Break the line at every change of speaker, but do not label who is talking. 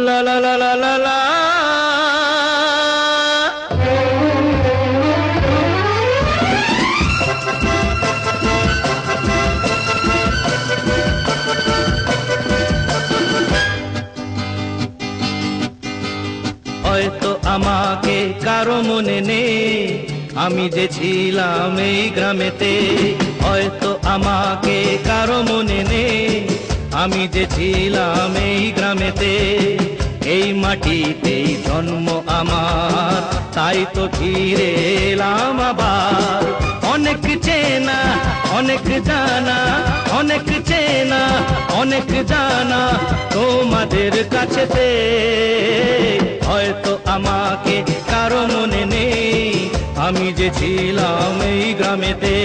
লা লা লা লা লা লা। হয়তো আমাকে কারো মনে নেই, আমি যে ছিলাম এই গ্রামেতে। হয়তো আমাকে কারো মনে নেই, আমি যে ছিলাম এই গ্রামেতে। এই মাটিতেই জন্ম আমার, তাই তো ফিরে এলাম আবার। অনেক চেনা অনেক জানা, অনেক চেনা অনেক জানা তোমাদের কাছেতে। হয়তো আমাকে কারো মনে নেই, আমি যে ছিলাম এই গ্রামেতে।